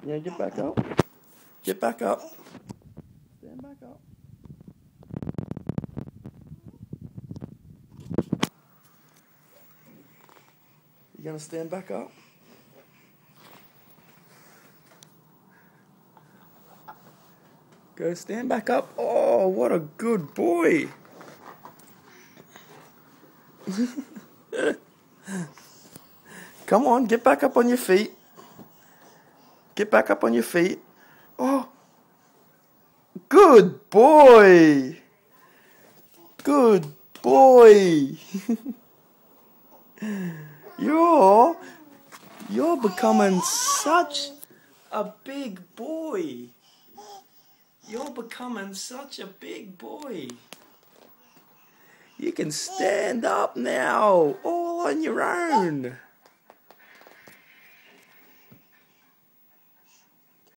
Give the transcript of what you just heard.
Yeah, get back up. Get back up. Stand back up. You gonna stand back up? Go stand back up. Oh, what a good boy. Come on, get back up on your feet. Get back up on your feet. Oh, good boy. Good boy. You're becoming such a big boy. You're becoming such a big boy. You can stand up now, all on your own.